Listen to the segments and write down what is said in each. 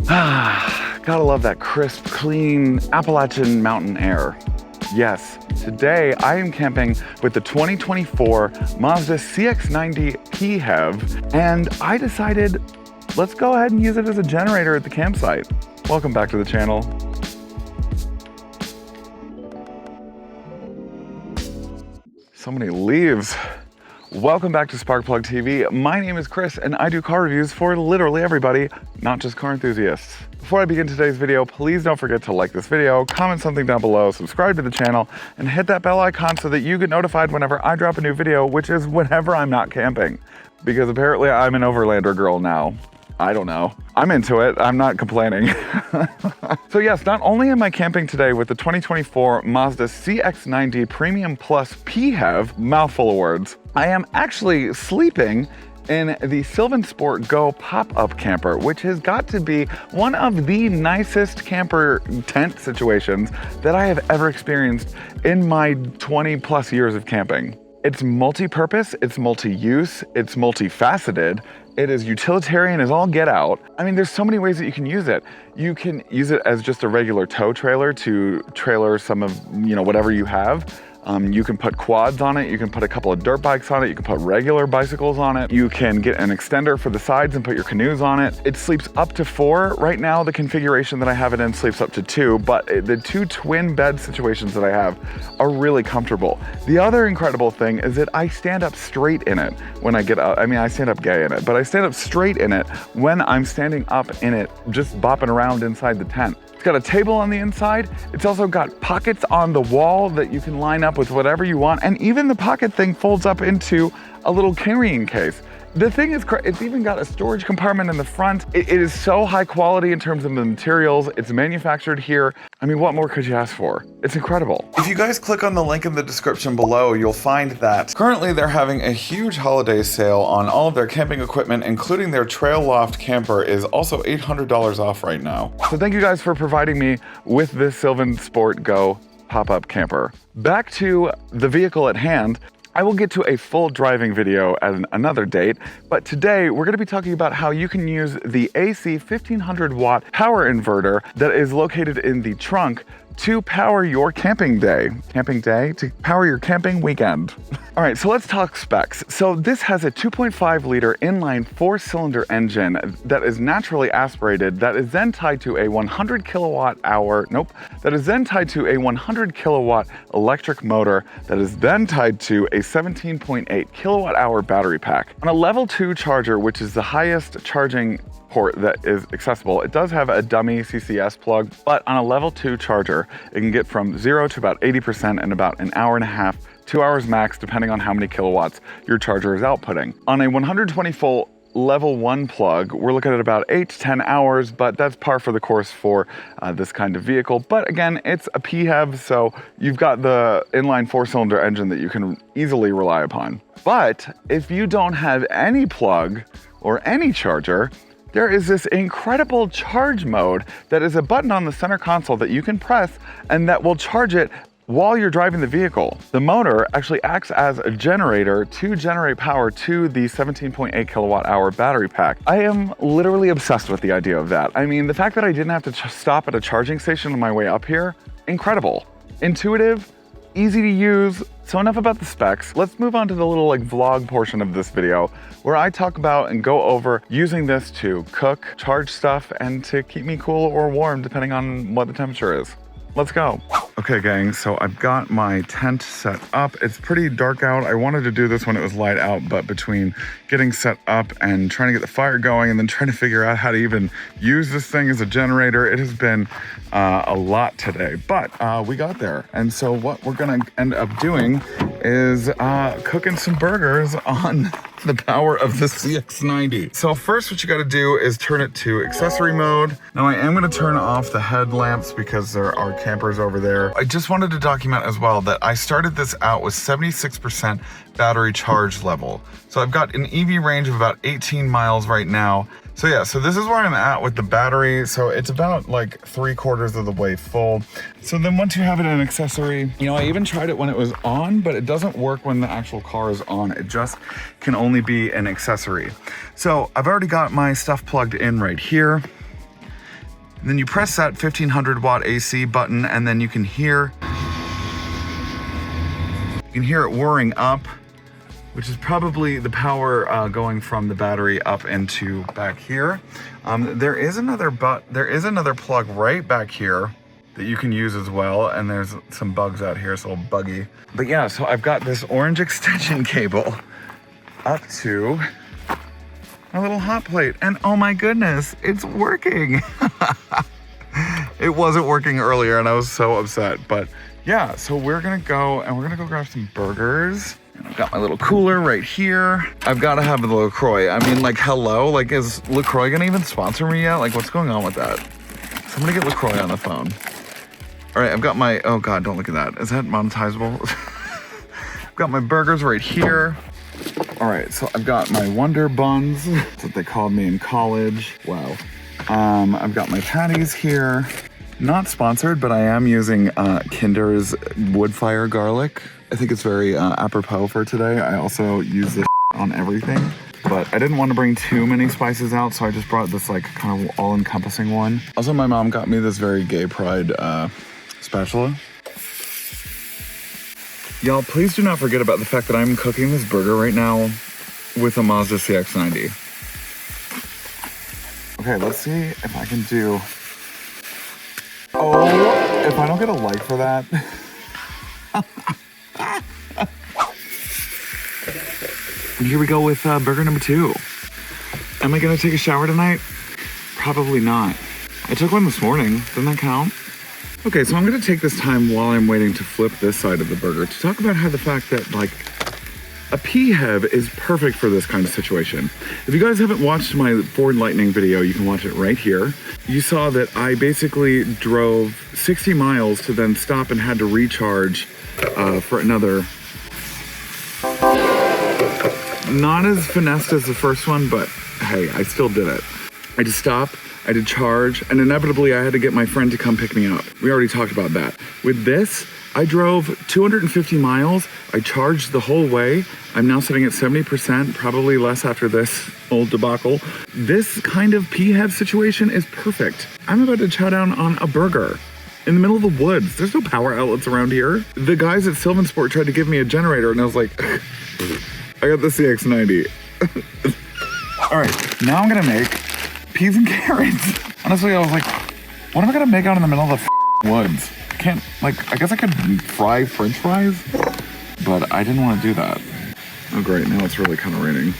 Gotta love that crisp, clean Appalachian mountain air. Yes, today I am camping with the 2024 Mazda CX-90 PHEV, and I decided let's go ahead and use it as a generator at the campsite. Welcome back to the channel. So many leaves. Welcome back to Sparkplug TV. My name is Chris and I do car reviews for literally everybody, not just car enthusiasts. Before I begin today's video, please don't forget to like this video, comment something down below, subscribe to the channel, and hit that bell icon so that you get notified whenever I drop a new video, which is whenever I'm not camping. Because apparently I'm an overlander girl now. I don't know. I'm into it. I'm not complaining. So yes, not only am I camping today with the 2024 Mazda CX-90 Premium Plus PHEV, mouthful of words, I am actually sleeping in the SylvanSport GO pop-up camper, which has got to be one of the nicest camper tent situations that I have ever experienced in my 20 plus years of camping. It's multi-purpose, it's multi-use, it's multifaceted. It is utilitarian as all get out. I mean, there's so many ways that you can use it. You can use it as just a regular tow trailer to trailer some of, whatever you have. You can put quads on it, you can put a couple of dirt bikes on it, you can put regular bicycles on it, you can get an extender for the sides and put your canoes on it. It sleeps up to 4. Right now, the configuration that I have it in sleeps up to 2, but the 2 twin bed situations that I have are really comfortable. The other incredible thing is that I stand up straight in it when I get out. I mean, I stand up gay in it, but I stand up straight in it when I'm standing up in it, just bopping around inside the tent. It's got a table on the inside. It's also got pockets on the wall that you can line up with whatever you want. And even the pocket thing folds up into a little carrying case. The thing is, it's even got a storage compartment in the front. It is so high quality in terms of the materials. It's manufactured here. I mean, what more could you ask for? It's incredible. If you guys click on the link in the description below, you'll find that currently they're having a huge holiday sale on all of their camping equipment, including their Trail Loft camper is also $800 off right now. So thank you guys for providing me with this SylvanSport GO pop-up camper. Back to the vehicle at hand. I will get to a full driving video at another date, but today we're going to be talking about how you can use the AC 1500 watt power inverter that is located in the trunk to power your camping day. To power your camping weekend. All right, so let's talk specs. So this has a 2.5 liter inline 4-cylinder engine that is naturally aspirated, that is then tied to a 100 kilowatt electric motor that is then tied to a 17.8 kilowatt hour battery pack. On a level 2 charger, which is the highest charging port that is accessible, it does have a dummy CCS plug, but on a level 2 charger, it can get from 0 to about 80% in about an hour and a half, 2 hours max, depending on how many kilowatts your charger is outputting. On a 120 volt level 1 plug, we're looking at about 8 to 10 hours, but that's par for the course for this kind of vehicle. But again, it's a PHEV, so you've got the inline 4-cylinder engine that you can easily rely upon. But if you don't have any plug or any charger, there is this incredible charge mode that is a button on the center console that you can press and that will charge it while you're driving the vehicle. The motor actually acts as a generator to generate power to the 17.8 kilowatt hour battery pack. I am literally obsessed with the idea of that. I mean, the fact that I didn't have to stop at a charging station on my way up here, incredible. Intuitive, easy to use. So enough about the specs. Let's move on to the little vlog portion of this video where I talk about and go over using this to cook, charge stuff, and to keep me cool or warm depending on what the temperature is. Let's go. Okay, gang, so I've got my tent set up. It's pretty dark out. I wanted to do this when it was light out, but between getting set up and trying to get the fire going and then trying to figure out how to even use this thing as a generator, it has been a lot today, but we got there. And so what we're gonna end up doing is cooking some burgers on the power of the CX-90. So first what you gotta do is turn it to accessory mode. Now I am gonna turn off the headlamps because there are campers over there. I just wanted to document as well that I started this out with 76% battery charge level. So I've got an EV range of about 18 miles right now. So yeah, so this is where I'm at with the battery. So it's about like 3/4 of the way full. So then once you have it in accessory, I even tried it when it was on, but it doesn't work when the actual car is on. It just can only be an accessory. So I've already got my stuff plugged in right here. And then you press that 1500 watt AC button, and then you can hear it whirring up, which is probably the power going from the battery up into back here. There is another plug right back here that you can use as well, and there's some bugs out here, it's a little buggy. But yeah, so I've got this orange extension cable up to my little hot plate, and oh my goodness, it's working. It wasn't working earlier, and I was so upset, but yeah, so we're gonna go grab some burgers. I've got my little cooler right here. I've got to have the LaCroix. I mean, like, hello? Like, is LaCroix gonna even sponsor me yet? Like, what's going on with that? Somebody get LaCroix on the phone. All right, I've got my, oh God, don't look at that. Is that monetizable? I've got my burgers right here. All right, so I've got my Wonder Buns. That's what they called me in college. Wow. I've got my patties here. Not sponsored, but I am using Kinder's wood fire garlic. I think it's very apropos for today. I also use this on everything, but I didn't want to bring too many spices out, so I just brought this like kind of all-encompassing one. Also, my mom got me this very gay pride spatula. Y'all, please do not forget about the fact that I'm cooking this burger right now with a Mazda CX-90. Okay, let's see if I can do... Oh, if I don't get a like for that. And here we go with burger number 2. Am I gonna take a shower tonight? Probably not. I took one this morning, doesn't that count? Okay, so I'm gonna take this time while I'm waiting to flip this side of the burger to talk about how the fact that like a PHEV is perfect for this kind of situation. If you guys haven't watched my Ford Lightning video, you can watch it right here. You saw that I basically drove 60 miles to then stop and had to recharge for another. Not as finessed as the first one, but hey, I still did it. I had to stop, I had to charge, and inevitably I had to get my friend to come pick me up. We already talked about that. With this, I drove 250 miles, I charged the whole way. I'm now sitting at 70%, probably less after this old debacle. This kind of PHEV situation is perfect. I'm about to chow down on a burger in the middle of the woods. There's no power outlets around here. The guys at SylvanSport tried to give me a generator, and I was like, I got the CX-90. All right, now I'm gonna make peas and carrots. Honestly, I was like, what am I gonna make out in the middle of the woods? I can't, like, I guess I could fry French fries, but I didn't want to do that. Oh great, now it's really kind of raining.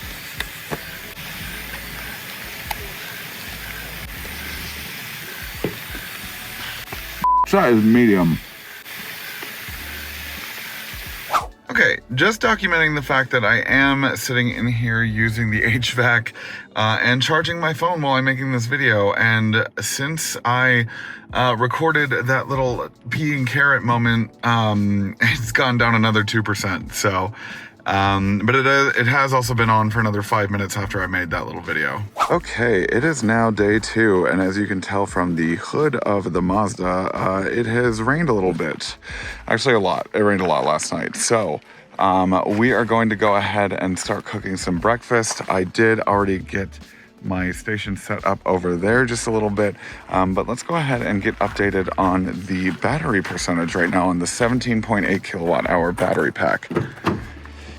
That is medium. Okay, just documenting the fact that I am sitting in here using the HVAC and charging my phone while I'm making this video. And since I recorded that little pea and carrot moment, it's gone down another 2%. So, but it has also been on for another 5 minutes after I made that little video. Okay, it is now day 2, and as you can tell from the hood of the Mazda, it has rained a little bit. Actually, a lot. It rained a lot last night. So, we are going to go ahead and start cooking some breakfast. I did already get my station set up over there just a little bit, but let's go ahead and get updated on the battery percentage right now on the 17.8 kilowatt hour battery pack.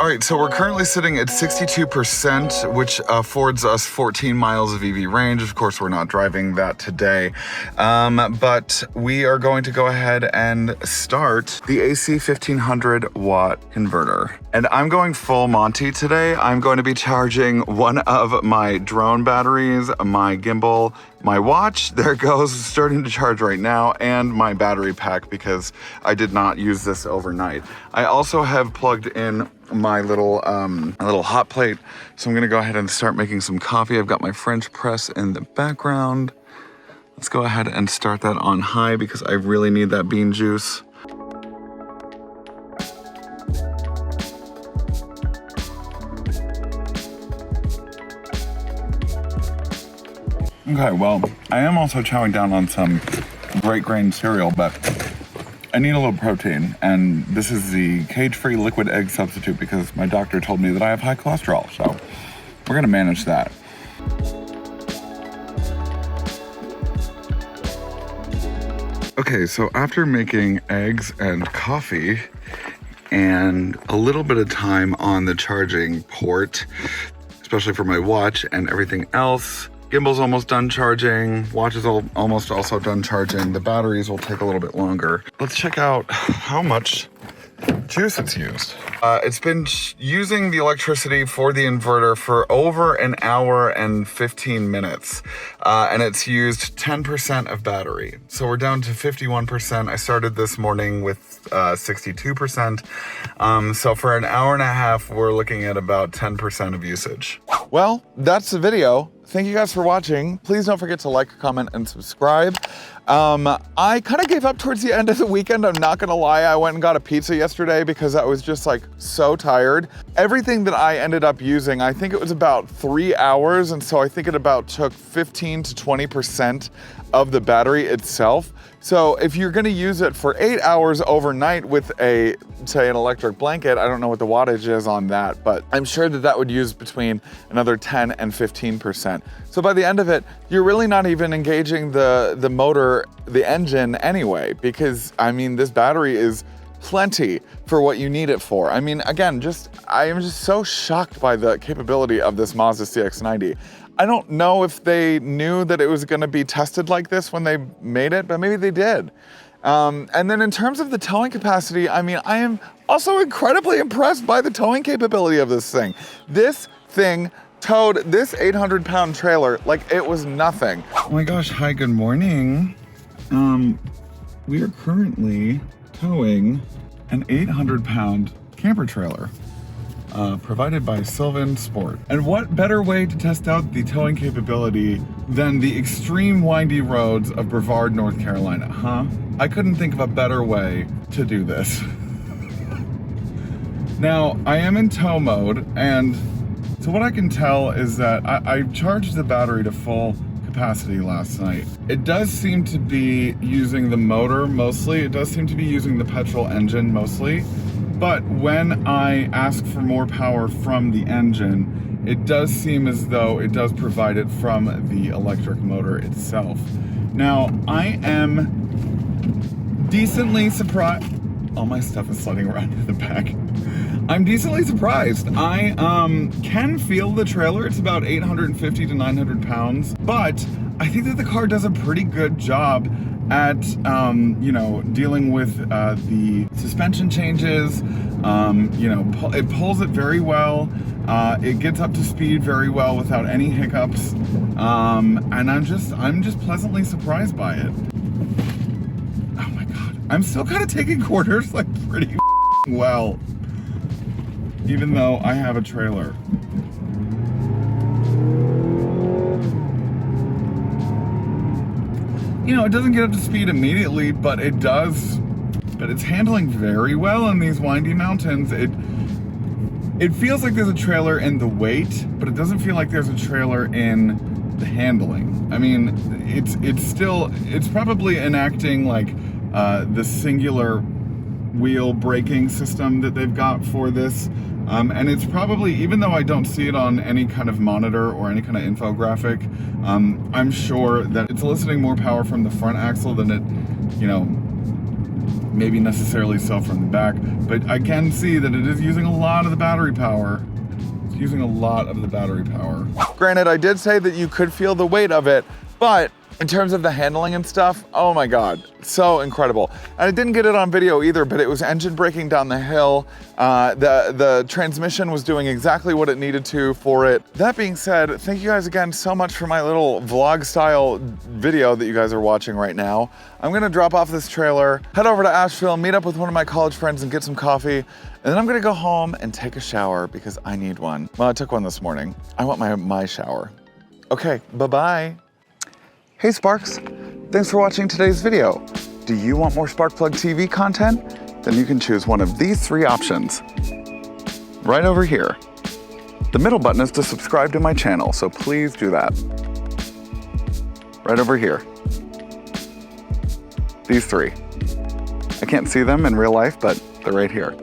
All right, so we're currently sitting at 62%, which affords us 14 miles of EV range. Of course, we're not driving that today, but we are going to go ahead and start the AC 1500 watt converter. And I'm going full Monty today. I'm going to be charging one of my drone batteries, my gimbal, my watch, there it goes, starting to charge right now, and my battery pack because I did not use this overnight. I also have plugged in my little hot plate, so I'm gonna go ahead and start making some coffee. I've got my French press in the background. Let's go ahead and start that on high because I really need that bean juice. Okay, well, I am also chowing down on some bright grain cereal, but I need a little protein, and this is the cage-free liquid egg substitute because my doctor told me that I have high cholesterol, so we're gonna manage that. Okay, so after making eggs and coffee and a little bit of time on the charging port, especially for my watch and everything else, gimbal's almost done charging, watch is almost also done charging, the batteries will take a little bit longer. Let's check out how much juice it's used. It's been using the electricity for the inverter for over an hour and 15 minutes, and it's used 10% of battery. So we're down to 51%. I started this morning with 62%. So for an hour and a half, we're looking at about 10% of usage. Well, that's the video. Thank you guys for watching. Please don't forget to like, comment, and subscribe. I kind of gave up towards the end of the weekend. I'm not gonna lie. I went and got a pizza yesterday because I was just like so tired. Everything that I ended up using, I think it was about 3 hours. And so I think it about took 15 to 20% of the battery itself. So if you're gonna use it for 8 hours overnight with a, say, an electric blanket, I don't know what the wattage is on that, but I'm sure that that would use between another 10 and 15%. So by the end of it, you're really not even engaging the motor, the engine anyway, because I mean, this battery is plenty for what you need it for. I mean, again, I am just so shocked by the capability of this Mazda CX-90. I don't know if they knew that it was gonna be tested like this when they made it, but maybe they did. And then in terms of the towing capacity, I mean, I am also incredibly impressed by the towing capability of this thing. This thing towed this 800-pound trailer like it was nothing. Oh my gosh, hi, good morning. We are currently towing an 800-pound camper trailer. Provided by SylvanSport. And what better way to test out the towing capability than the extreme windy roads of Brevard, North Carolina, huh? I couldn't think of a better way to do this. Now, I am in tow mode, and so what I can tell is that I charged the battery to full capacity last night. It does seem to be using the motor mostly. It does seem to be using the petrol engine mostly. But when I ask for more power from the engine, it does seem as though it does provide it from the electric motor itself. Now, I am decently surprised. All my stuff is sliding around in the back. I'm decently surprised. I can feel the trailer. It's about 850 to 900 pounds, but I think that the car does a pretty good job at, you know, dealing with the suspension changes. You know, it pulls it very well. It gets up to speed very well without any hiccups. And I'm just pleasantly surprised by it. Oh my God. I'm still kind of taking corners like pretty well, even though I have a trailer. You know, it doesn't get up to speed immediately, but it does. But it's handling very well in these windy mountains. It feels like there's a trailer in the weight, but it doesn't feel like there's a trailer in the handling. I mean, it's probably enacting like the singular wheel braking system that they've got for this. And it's probably, even though I don't see it on any kind of monitor or any kind of infographic, I'm sure that it's eliciting more power from the front axle than it, you know, maybe necessarily so from the back. But I can see that it is using a lot of the battery power. It's using a lot of the battery power. Granted, I did say that you could feel the weight of it, but in terms of the handling and stuff, oh my God, so incredible. And I didn't get it on video either, but it was engine braking down the hill. The transmission was doing exactly what it needed to for it. That being said, thank you guys again so much for my little vlog style video that you guys are watching right now. I'm gonna drop off this trailer, head over to Asheville, meet up with one of my college friends and get some coffee. And then I'm gonna go home and take a shower because I need one. Well, I took one this morning. I want my shower. Okay, bye-bye. Hey Sparks, thanks for watching today's video. Do you want more Sparkplug TV content? Then you can choose one of these 3 options. Right over here. The middle button is to subscribe to my channel, so please do that. Right over here. These 3. I can't see them in real life, but they're right here.